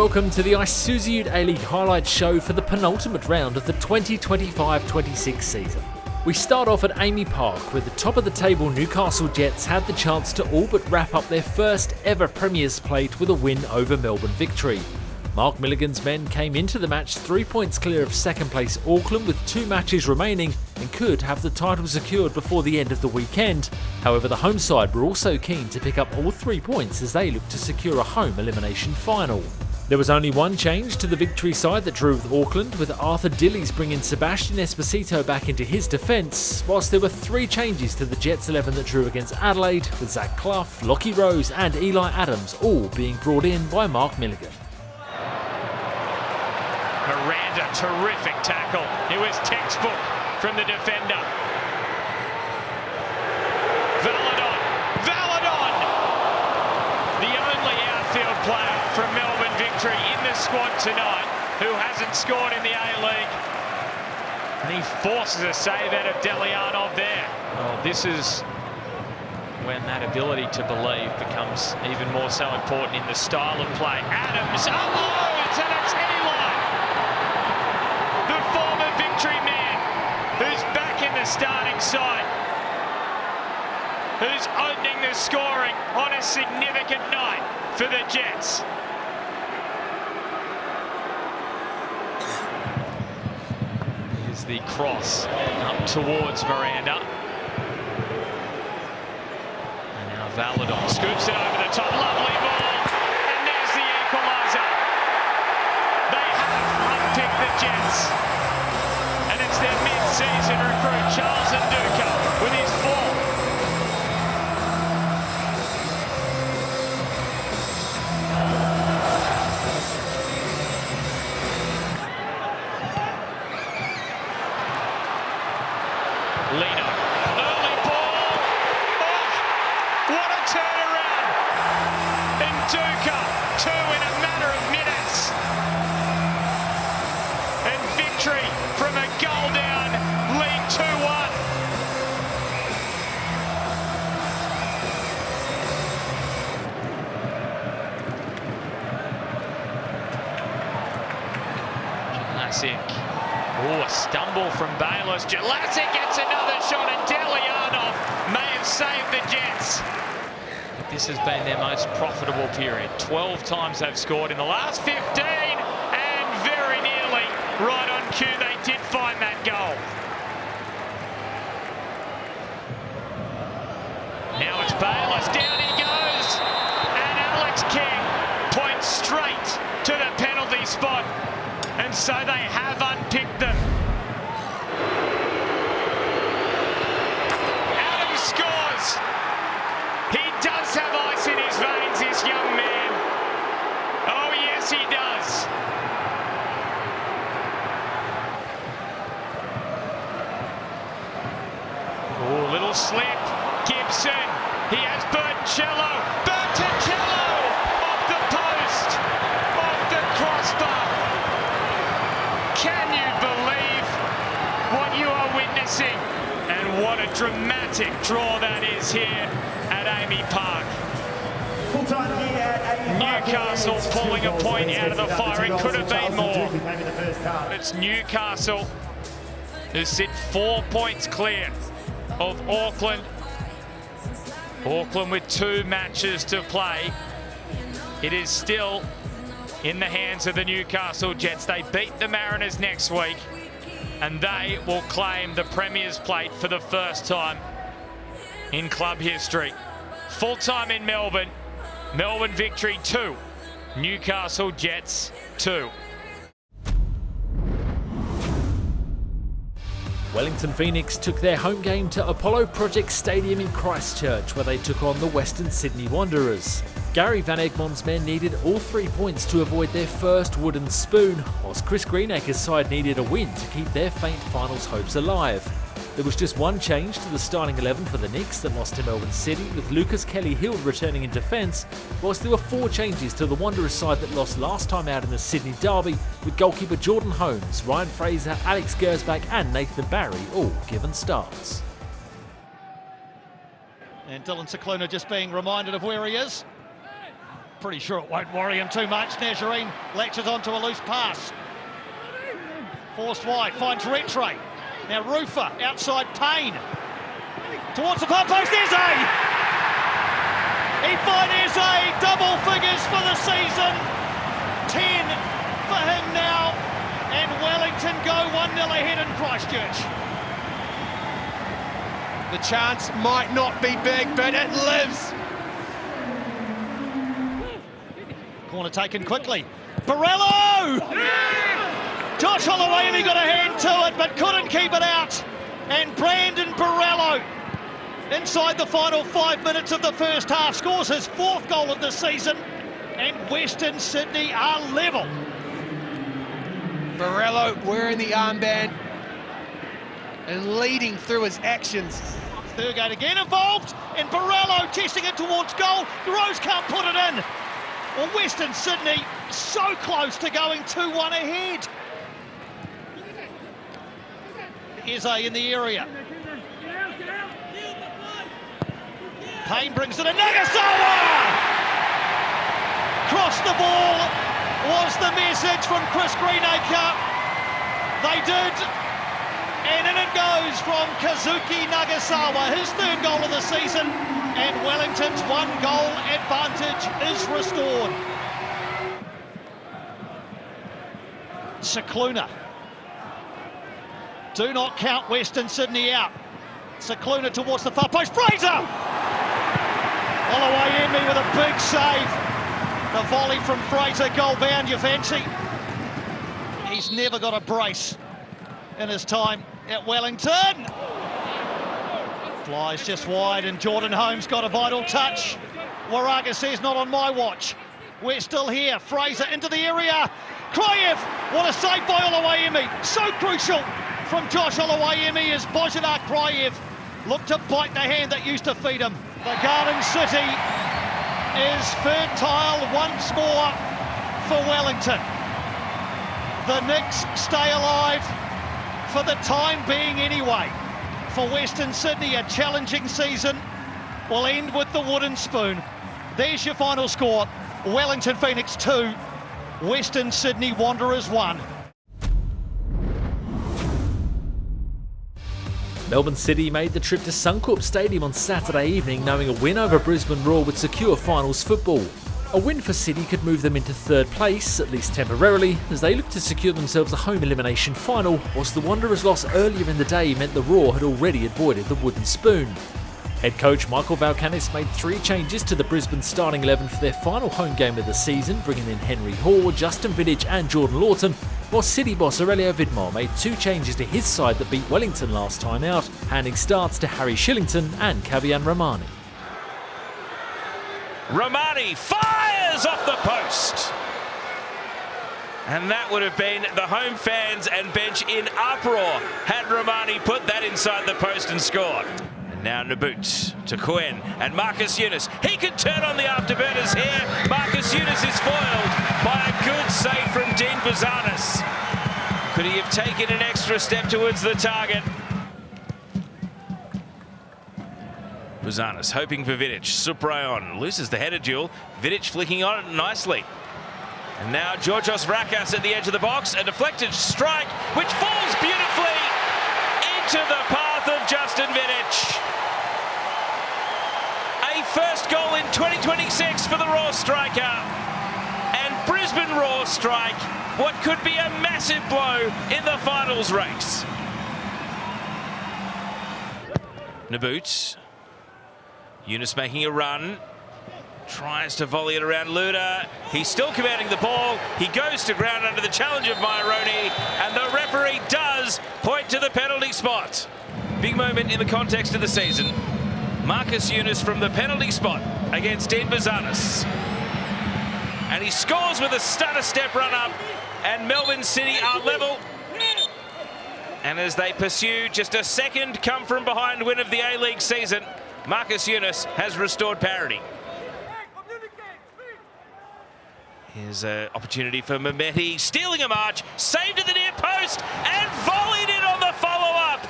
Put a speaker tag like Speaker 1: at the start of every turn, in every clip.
Speaker 1: welcome to the Isuzu UTE A-League highlight show for the penultimate round of the 2025-26 season. We start off at Amy Park, where the top of the table Newcastle Jets had the chance to all but wrap up their first ever Premier's plate with a win over Melbourne Victory. Mark Milligan's men came into the match 3 points clear of second place Auckland with 2 matches remaining and could have the title secured before the end of the weekend. However, the home side were also keen to pick up all 3 points as they looked to secure a home elimination final. There was only one change to the Victory side that drew with Auckland, with Arthur Dillies bringing Sebastian Esposito back into his defence, whilst there were 3 changes to the Jets 11 that drew against Adelaide, with Zach Clough, Lockie Rose and Eli Adams all being brought in by Mark Milligan.
Speaker 2: Miranda, terrific tackle. It was textbook from the defender. Valadon! The only outfield player from Melbourne Victory in the squad tonight who hasn't scored in the A-League. And he forces a save out of Delianov there. Well, this is when that ability to believe becomes even more so important in the style of play. Adams unloads and it's Eli, the former Victory man, who's back in the starting side, who's opening the scoring on a significant night for the Jets. Here's the cross up towards Miranda. And now Valadon scoops it over the top. Lovely ball. And there's the equaliser. They have unpicked the Jets. And it's their mid-season recruit, Charles Nduka, with his 4th. Lino, early ball. Oh, what a turnaround. Nduka, 2 in a matter of minutes. And Victory from a goal down, lead 2-1. Jelassic. Oh, a stumble from Bayless. Jelassic gets another shot and Delianov may have saved the Jets. But this has been their most profitable period. 12 times they've scored in the last 15 and very nearly right on cue they did find that goal. Now it's Bayless, down he goes, and Alex King points straight to the penalty spot, and so they have unpicked them. Adams scores. He does have ice in his veins, this young man. Oh yes, he does. Oh, little slip. Gibson. He has Bertoncello. Bertoncello off the post. Off the crossbar. Can you believe what you are witnessing? And what a dramatic draw that is here at Amy Park. Newcastle pulling a point out of the fire. It could have been more. It's Newcastle who sit 4 points clear of Auckland. Auckland with 2 matches to play. It is still in the hands of the Newcastle Jets. They beat the Mariners next week and they will claim the Premier's plate for the first time in club history. Full time in Melbourne. Melbourne Victory 2, Newcastle Jets 2.
Speaker 1: Wellington Phoenix took their home game to Apollo Project Stadium in Christchurch, where they took on the Western Sydney Wanderers. Gary Van Egmont's men needed all 3 points to avoid their first wooden spoon, whilst Chris Greenacre's side needed a win to keep their faint finals hopes alive. There was just one change to the starting 11 for the Knicks that lost to Melbourne City, with Lucas Kelly-Hill returning in defence, whilst there were 4 changes to the Wanderers side that lost last time out in the Sydney derby, with goalkeeper Jordan Holmes, Ryan Fraser, Alex Gersbach and Nathan Barry all given starts.
Speaker 3: And Dylan Cicluna just being reminded of where he is. Pretty sure it won't worry him too much. Nazarene latches onto a loose pass. Forced wide, finds Retray. Now Rufer, outside Payne. Towards the far post, Eze! He finds Eze, double figures for the season. 10 for him now. And Wellington go 1-0 ahead in Christchurch.
Speaker 4: The chance might not be big, but it lives.
Speaker 3: Corner taken quickly. Borrello! Josh Holloway got a hand to it, but couldn't keep it out. And Brandon Borrello, inside the final 5 minutes of the first half, scores his 4th goal of the season. And Western Sydney are level.
Speaker 4: Borrello wearing the armband and leading through his actions.
Speaker 3: Thurgate again involved, and Borrello testing it towards goal. The Rose can't put it in. Well, Western Sydney so close to going 2-1 ahead. Eze in the area. Payne brings it in. Nagasawa! Cross the ball was the message from Chris Greenacre. They did. And in it goes from Kazuki Nagasawa, his 3rd goal of the season, and Wellington's 1-goal advantage is restored. Cicluna. Do not count Western Sydney out. Cicluna towards the far post. Fraser! Oluwayemi with a big save. The volley from Fraser, goal bound, you fancy. He's never got a brace in his time at Wellington. Flies just wide, and Jordan Holmes got a vital touch. Waraga says, not on my watch. We're still here. Fraser into the area. Kraev, what a save by Oluwayemi. So crucial from Josh Oluwayemi as Bojanar Kraev looked to bite the hand that used to feed him. The Garden City is fertile once more for Wellington. The Knicks stay alive for the time being anyway. For Western Sydney, a challenging season will end with the wooden spoon. There's your final score. Wellington Phoenix 2, Western Sydney Wanderers 1.
Speaker 1: Melbourne City made the trip to Suncorp Stadium on Saturday evening, knowing a win over Brisbane Roar would secure finals football. A win for City could move them into 3rd place, at least temporarily, as they look to secure themselves a home elimination final, whilst the Wanderers' loss earlier in the day meant the Roar had already avoided the wooden spoon. Head coach Michael Valkanis made 3 changes to the Brisbane starting 11 for their final home game of the season, bringing in Henry Hall, Justin Vidic and Jordan Lawton, while City boss Aurelio Vidmar made 2 changes to his side that beat Wellington last time out, handing starts to Harry Shillington and Kavian Romani.
Speaker 5: Romani fires off the post. And that would have been the home fans and bench in uproar had Romani put that inside the post and scored. And now Naboot to Quinn and Marcus Eunice. He could turn on the afterburners here. Marcus Eunice is foiled by a good save from Dean Bazanis. Could he have taken an extra step towards the target? Bazanis hoping for Vidic. Suprayon loses the header duel. Vidic flicking on it nicely. And now Georgios Vrakas at the edge of the box. A deflected strike which falls beautifully into the path of Justin Vidic. A first goal in 2026 for the Raw striker. And Brisbane Raw strike what could be a massive blow in the finals race. Naboot. Eunice making a run. Tries to volley it around Luda. He's still commanding the ball. He goes to ground under the challenge of Myroney, and the referee does point to the penalty spot. Big moment in the context of the season. Marcus Eunice from the penalty spot against Dean Bazanis. And he scores with a stutter step run up, and Melbourne City are level. And as they pursue just a second come from behind win of the A-League season, Marcus Eunice has restored parity. Here's an opportunity for Mehmeti, stealing a march, saved at the near post, and volleyed it on the follow-up.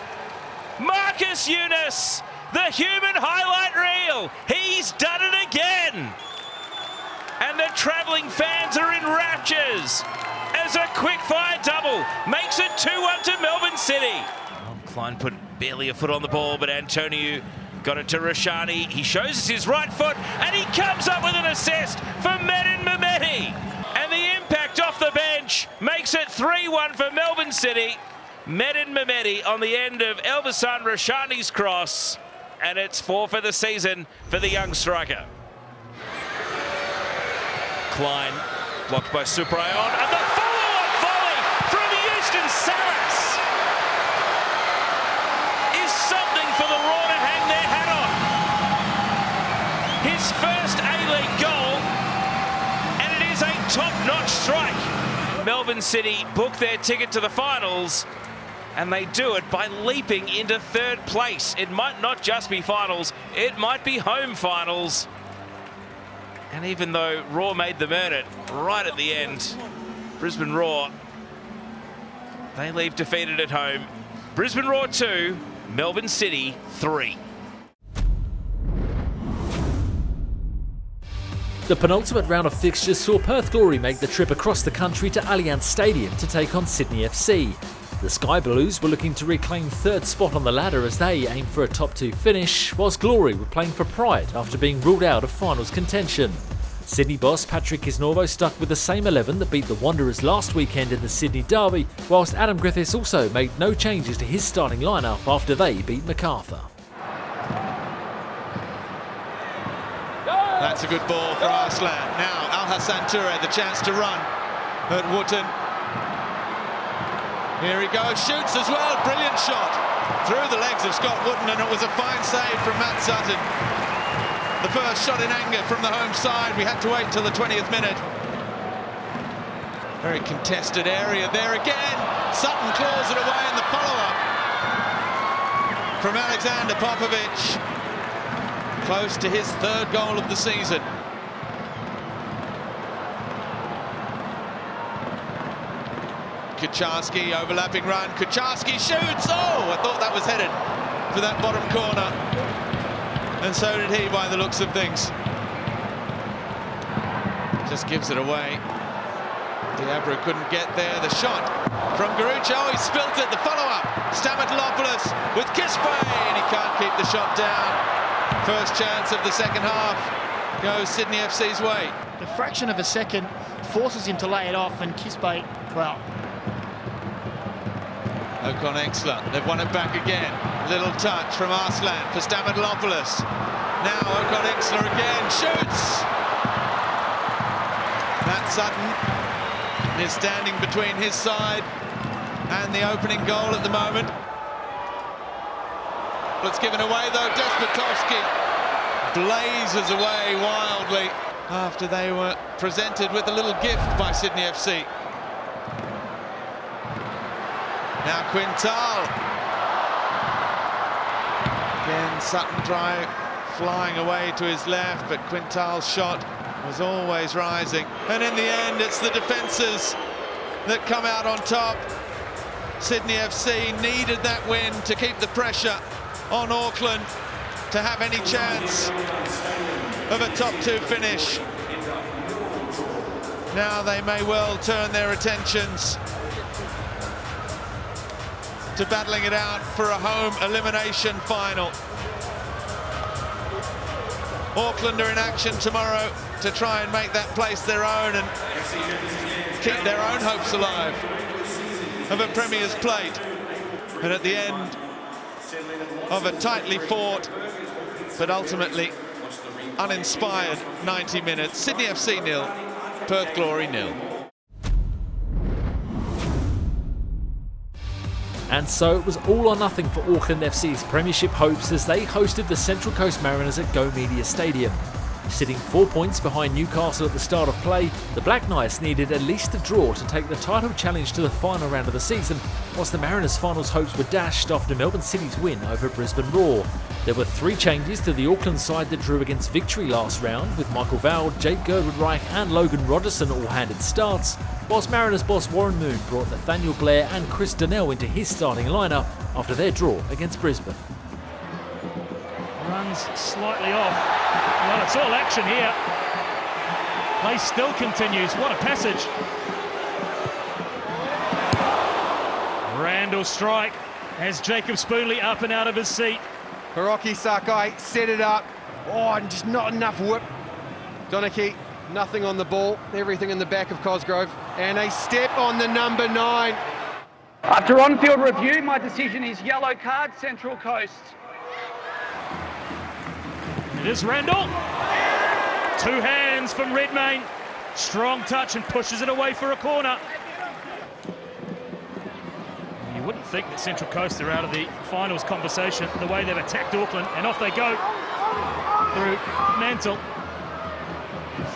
Speaker 5: Marcus Eunice, the human highlight reel. He's done it again. and the travelling fans are in raptures as a quick-fire double makes it 2-1 to Melbourne City. Oh, Klein put barely a foot on the ball, but Antonio got it to Rashani. He shows us his right foot, and he comes up with an assist for Medin Mehmeti. And the impact off the bench makes it 3-1 for Melbourne City. Medin Mehmeti on the end of Elbasan Rashani's cross, and it's 4 for the season for the young striker. Klein blocked by Suprayon, and the follow-up volley from Houston Saras is something for the Raw to hang their hat on. His first A-League goal, and it is a top-notch strike. Melbourne City book their ticket to the finals, and they do it by leaping into third place. It might not just be finals, it might be home finals. And even though Raw made them earn it right at the end, Brisbane Raw, they leave defeated at home. Brisbane Raw 2, Melbourne City 3.
Speaker 1: The penultimate round of fixtures saw Perth Glory make the trip across the country to Allianz Stadium to take on Sydney FC. The Sky Blues were looking to reclaim third spot on the ladder as they aimed for a top 2 finish, whilst Glory were playing for pride after being ruled out of finals contention. Sydney boss Patrick Kisnorbo stuck with the same 11 that beat the Wanderers last weekend in the Sydney Derby, whilst Adam Griffiths also made no changes to his starting lineup after they beat Macarthur.
Speaker 3: That's a good ball for Arslan. Now Al Hassan Toure, the chance to run at Wootton. Here he goes, shoots as well, brilliant shot through the legs of Scott Wootton, and it was a fine save from Matt Sutton. The first shot in anger from the home side. We had to wait till the 20th minute. Very contested area there again. Sutton claws it away in the follow-up from Alexander Popovic. Close to his third goal of the season. Kucharski, overlapping run. Kucharski shoots. Oh, I thought that was headed for that bottom corner. And so did he, by the looks of things. Just gives it away. Diabra couldn't get there. The shot from Garucho. He spilt it. The follow-up. Stamatolopoulos with Kispe, and he can't keep the shot down. First chance of the second half goes Sydney FC's way.
Speaker 6: The fraction of a second forces him to lay it off, and Kispe, well...
Speaker 3: Ocon Exler, they've won it back again. Little touch from Arslan for Stamatolopoulos. Now Ocon Exler again, shoots! Matt Sutton is standing between his side and the opening goal at the moment. It's given away though. Despotovsky blazes away wildly after they were presented with a little gift by Sydney FC. Now Quintal. Again, Sutton flying away to his left, but Quintal's shot was always rising. And in the end, it's the defences that come out on top. Sydney FC needed that win to keep the pressure on Auckland to have any chance of a top 2 finish. Now they may well turn their attentions to battling it out for a home elimination final. Auckland are in action tomorrow to try and make that place their own and keep their own hopes alive of a Premier's plate. And at the end of a tightly fought but ultimately uninspired 90 minutes, Sydney FC 0, Perth Glory 0.
Speaker 1: And so it was all or nothing for Auckland FC's premiership hopes as they hosted the Central Coast Mariners at Go Media Stadium. Sitting 4 points behind Newcastle at the start of play, the Black Knights needed at least a draw to take the title challenge to the final round of the season, whilst the Mariners' finals hopes were dashed after Melbourne City's win over Brisbane Raw. There were 3 changes to the Auckland side that drew against victory last round, with Michael Val, Jake Gerwood-Reich and Logan Rogerson all handed starts, whilst Mariners boss Warren Moon brought Nathaniel Blair and Chris Donnell into his starting lineup after their draw against Brisbane.
Speaker 2: Runs slightly off. Well, it's all action here.
Speaker 7: Play still continues. What a passage. Randall strike has Jacob Spoonley up and out of his seat.
Speaker 4: Hiroki Sakai set it up. Oh, and just not enough whip. Donachie, nothing on the ball. Everything in the back of Cosgrove. And a step on the number 9.
Speaker 8: After on-field review, my decision is yellow card, Central Coast.
Speaker 7: It is Randall. 2 hands from Redmayne. Strong touch and pushes it away for a corner. You wouldn't think that Central Coast are out of the finals conversation the way they've attacked Auckland, and off they go through Mantle.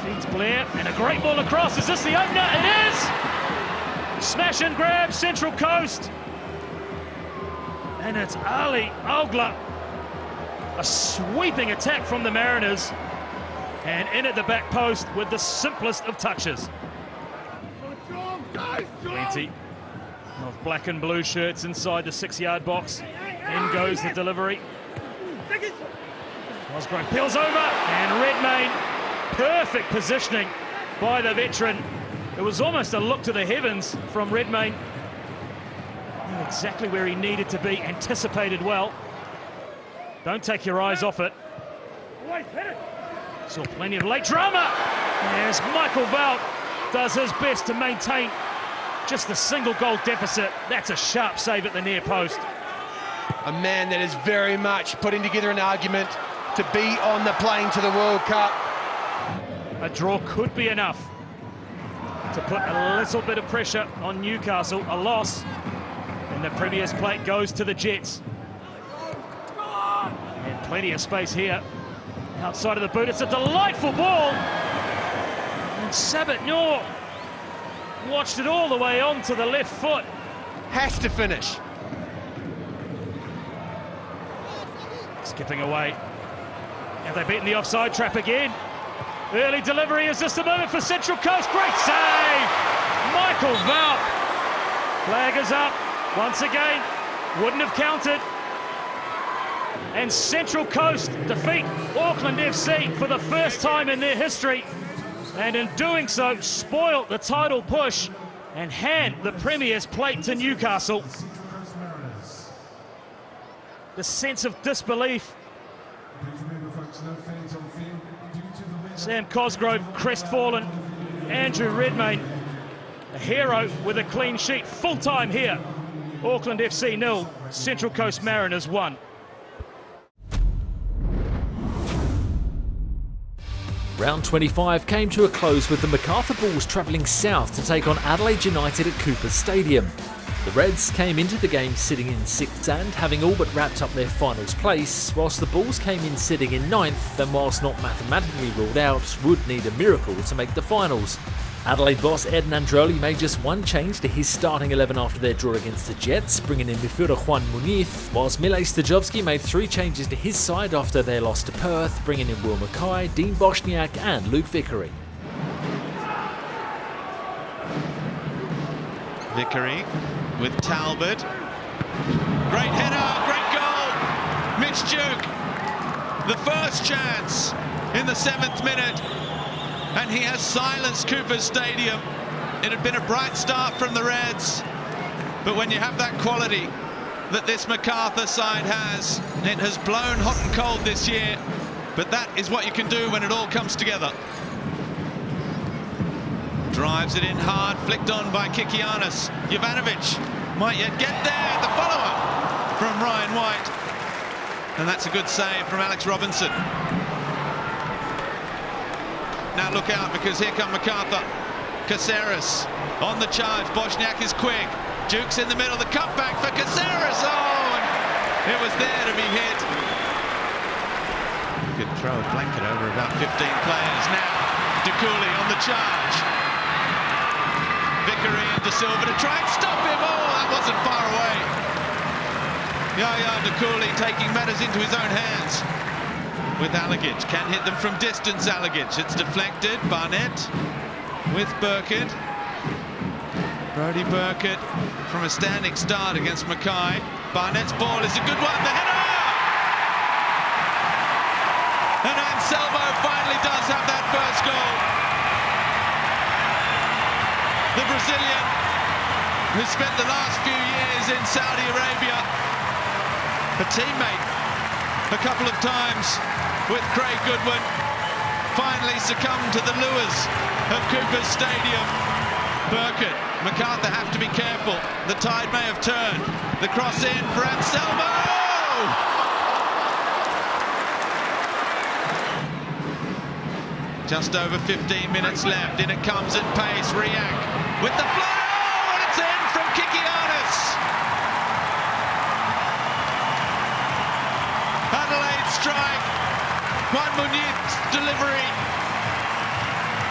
Speaker 7: Feeds Blair, and a great ball across. Is this the opener? It is! Smash and grab, Central Coast. And it's Ali Ogla. A sweeping attack from the Mariners. And in at the back post with the simplest of touches. Plenty of black and blue shirts inside the 6-yard box. In goes the delivery. Cosgrove peels over, and Redmayne, perfect positioning by the veteran. It was almost a look to the heavens from Redmayne. Knew exactly where he needed to be, anticipated well. Don't take your eyes off it. Saw plenty of late drama as Michael Vout does his best to maintain just a single goal deficit. That's a sharp save at the near post.
Speaker 4: A man that is very much putting together an argument to be on the plane to the World Cup.
Speaker 7: A draw could be enough to put a little bit of pressure on Newcastle. A loss, and the Premier's plate goes to the Jets. And plenty of space here. Outside of the boot, it's a delightful ball. And Sabat Noor watched it all the way on to the left foot.
Speaker 4: Has to finish.
Speaker 7: Skipping away. Have they beaten the offside trap again? Early delivery is just a moment for Central Coast. Great save! Michael Vout. Flag is up once again. Wouldn't have counted. And Central Coast defeat Auckland FC for the first time in their history, and in doing so spoil the title push and hand the Premier's plate to Newcastle. The sense of disbelief. Sam Cosgrove crestfallen. Andrew Redmayne, a hero with a clean sheet. Full time here. Auckland FC 0, Central Coast Mariners 1.
Speaker 1: Round 25 came to a close with the Macarthur Bulls travelling south to take on Adelaide United at Cooper Stadium. The Reds came into the game sitting in 6th and having all but wrapped up their finals place, whilst the Bulls came in sitting in 9th and whilst not mathematically ruled out, would need a miracle to make the finals. Adelaide boss Ed Nandroli made just one change to his starting 11 after their draw against the Jets, bringing in midfielder Juan Muniz, whilst Mile Stajovski made 3 changes to his side after their loss to Perth, bringing in Will Mackay, Dean Bosniak and Luke Vickery.
Speaker 9: Vickery with Talbot. Great header, great goal. Mitch Duke, the first chance in the 7th minute. And he has silenced Cooper Stadium. It had been a bright start from the Reds, but when you have that quality that this Macarthur side has, it has blown hot and cold this year, but that is what you can do when it all comes together. Drives it in hard, flicked on by Kikianis. Jovanovic might yet get there, the follow-up from Ryan White. And that's a good save from Alex Robinson. Now look out, because here come Macarthur. Caceres on the charge. Bosniak is quick. Duke's in the middle. The cutback for Caceres. Oh, and it was there to be hit. Could throw a blanket over about 15 players. Now DeCooley on the charge. Vickery and De Silva to try and stop him. Oh, that wasn't far away. Yaya DeCooley taking matters into his own hands. With Alagic, can hit them from distance. Alagic, it's deflected. Barnett with Burkett. Brodie Burkett from a standing start against Mackay. Barnett's ball is a good one. The header! And Anselmo finally does have that first goal. the Brazilian who spent the last few years in Saudi Arabia, a teammate a couple of times with Craig Goodwin, finally succumbed to the lures of Cooper's Stadium. Burkett, Macarthur have to be careful. The tide may have turned. The cross in for Anselmo! Just over 15 minutes left. In it comes at pace. Riak with the fly. Oh, and it's in from Kikianis. Adelaide strike. Juan Muniz's delivery.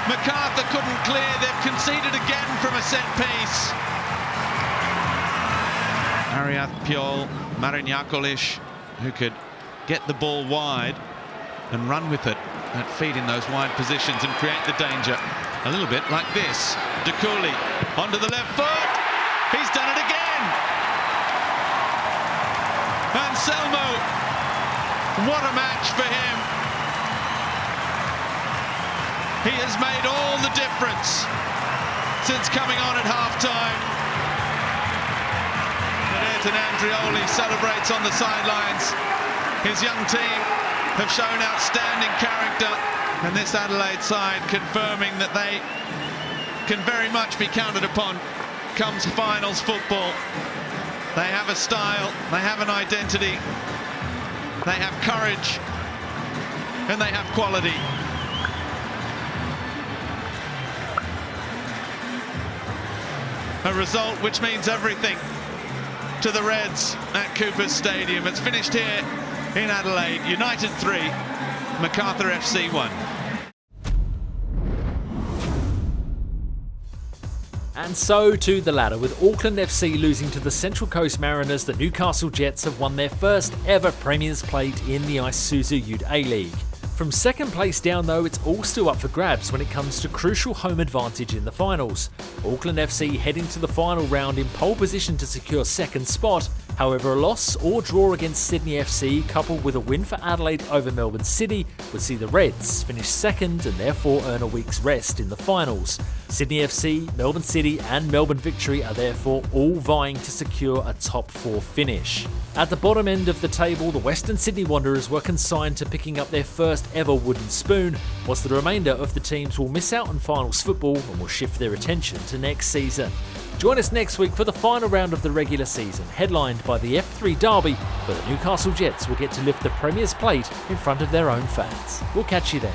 Speaker 9: Macarthur couldn't clear. They've conceded again from a set piece. Ariath Piol, Marignacolish, who could get the ball wide and run with it at feet in those wide positions and create the danger. A little bit like this. De Cooley onto the left foot. He's done it again. Anselmo, what a match for him. He has made all the difference since coming on at half-time. And Ayrton Andrioli celebrates on the sidelines. His young team have shown outstanding character, and this Adelaide side confirming that they can very much be counted upon comes finals football. They have a style, they have an identity, they have courage, and they have quality. A result which means everything to the Reds at Cooper's Stadium. It's finished here in Adelaide. United 3, Macarthur FC 1.
Speaker 1: And so to the ladder. With Auckland FC losing to the Central Coast Mariners, the Newcastle Jets have won their first ever Premier's Plate in the Isuzu UTE A-League. From second place down though, it's all still up for grabs when it comes to crucial home advantage in the finals. Auckland FC heading to the final round in pole position to secure second spot. However, a loss or draw against Sydney FC coupled with a win for Adelaide over Melbourne City would see the Reds finish second and therefore earn a week's rest in the finals. Sydney FC, Melbourne City and Melbourne Victory are therefore all vying to secure a top 4 finish. At the bottom end of the table, the Western Sydney Wanderers were consigned to picking up their first ever wooden spoon, whilst the remainder of the teams will miss out on finals football and will shift their attention to next season. Join us next week for the final round of the regular season, headlined by the F3 Derby, where the Newcastle Jets will get to lift the Premier's Plate in front of their own fans. We'll catch you then.